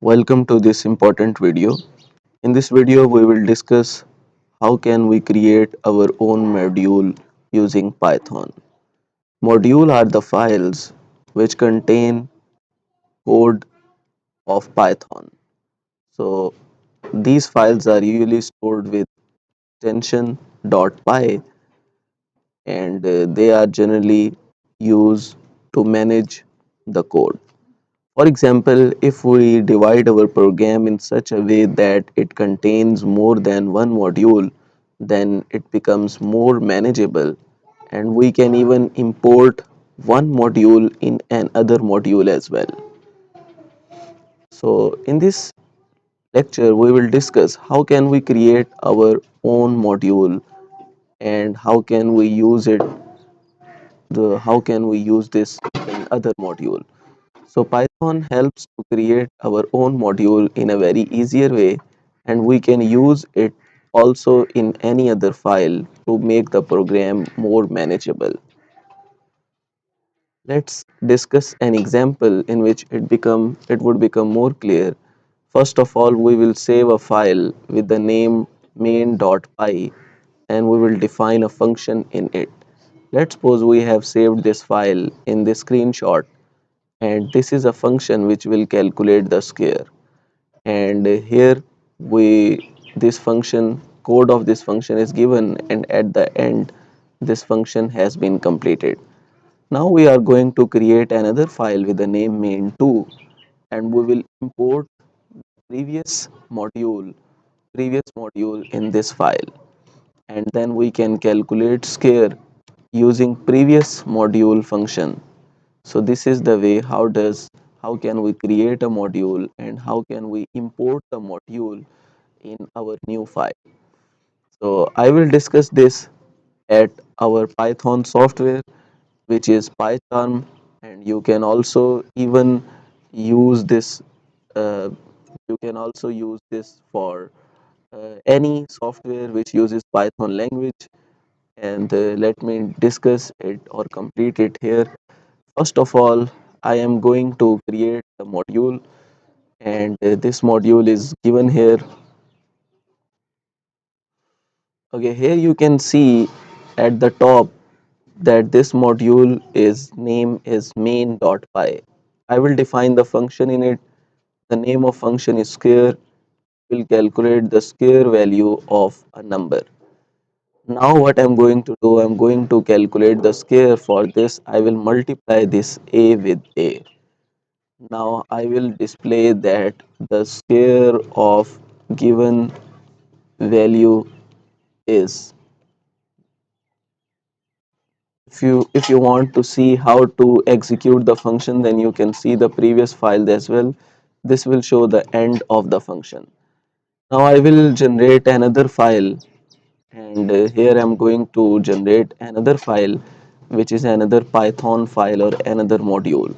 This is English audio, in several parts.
Welcome to this important video. In this video, we will discuss how can we create our own module using Python. Module are the files which contain code of Python. So these files are usually stored with extension.py and they are generally used to manage the code. For example, if we divide our program in such a way that it contains more than one module, then it becomes more manageable and we can even import one module in another module as well. So in this lecture, we will discuss how can we create our own module and how can we use this in other module. So Python helps to create our own module in a very easier way and we can use it also in any other file to make the program more manageable. Let's discuss an example in which it would become more clear. First of all, we will save a file with the name main.py and we will define a function in it. Let's suppose we have saved this file in this screenshot and this is a function which will calculate the square, and here we this function code of this function is given and at the end this function has been completed. Now we are going to create another file with the name main2 and we will import previous module previous module in this file, and then we can calculate square using previous module function. So this is the way how can we create a module and how can we import the module in our new file. So I will discuss this at our Python software which is PyCharm, and you can also even use this uh, for any software which uses Python language, and let me discuss it or complete it here. First of all, I am going to create a module, and this module is given here. Okay, here you can see at the top that this module is name is main.py. I will define the function in it. The name of function is square. Will calculate the square value of a number. Now what I'm going to do, I'm going to calculate the square. For this I will multiply this a with a. Now I will display that the square of given value is. If you want to see how to execute the function, then you can see the previous file as well. This will show the end of the function. Now I will generate another file, and here I'm going to generate another file which is another Python file or another module.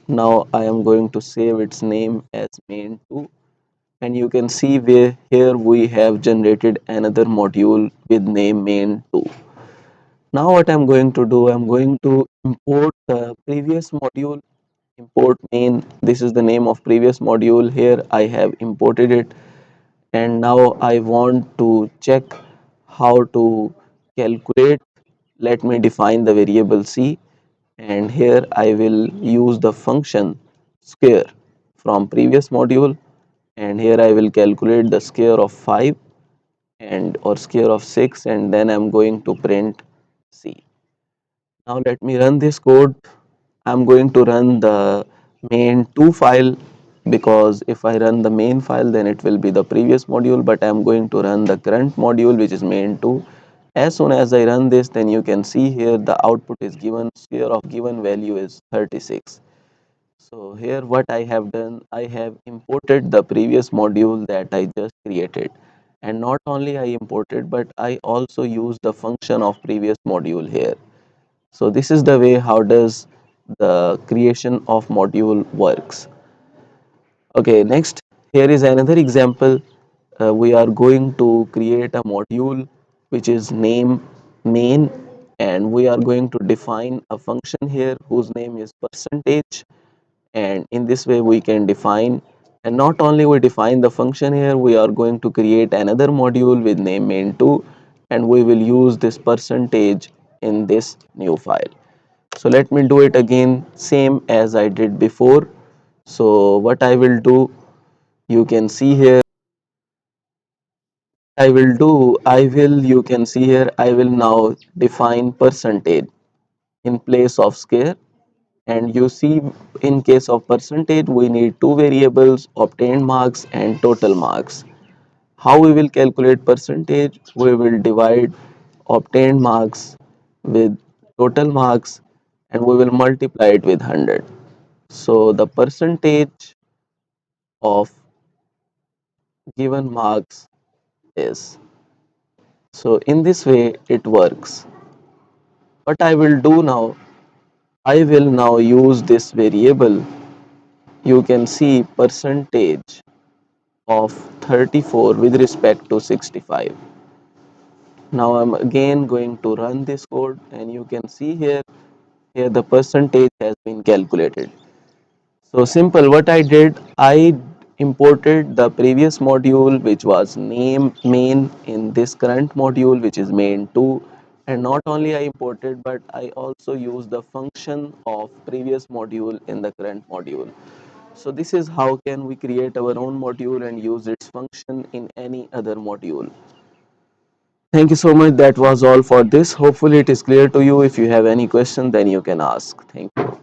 Now I am going to save its name as main2, and you can see where here we have generated another module with name main2. Now what I'm going to do, I'm going to import the previous module. Import main, this is the name of previous module. Here I have imported it, and now I want to check how to calculate. Let me define the variable c, and here I will use the function square from previous module, and here I will calculate the square of 5 and or square of 6, and then I'm going to print c. Now let me run this code. I'm going to run the main2 file, because if I run the main file then it will be the previous module, but I'm going to run the current module which is main2. As soon as I run this, then you can see here the output is given, square of given value is 36. So here what I have done, I have imported the previous module that I just created, and not only I imported but I also used the function of previous module here. So this is the way how does the creation of module works. Okay, next, here is another example. We are going to create a module which is name main, and we are going to define a function here whose name is percentage, and in this way we can define And not only we define the function here, we are going to create another module with name main2, and we will use this percentage in this new file. So let me do it again, same as I did before. So what I will do, you can see here, you can see here, I will now define percentage in place of square. And you see, in case of percentage, we need two variables, obtained marks and total marks. How we will calculate percentage? We will divide obtained marks with total marks, and we will multiply it with 100. So the percentage of given marks is. So in this way it works. What I will do now, I will now use this variable. You can see percentage of 34 with respect to 65. Now I'm again going to run this code, and you can see here the percentage has been calculated. So simple, what I did, I imported the previous module which was name main in this current module which is main2, and not only I imported but I also used the function of previous module in the current module. So this is how can we create our own module and use its function in any other module. Thank you so much. That was all for this. Hopefully it is clear to you. If you have any question, then you can ask. Thank you.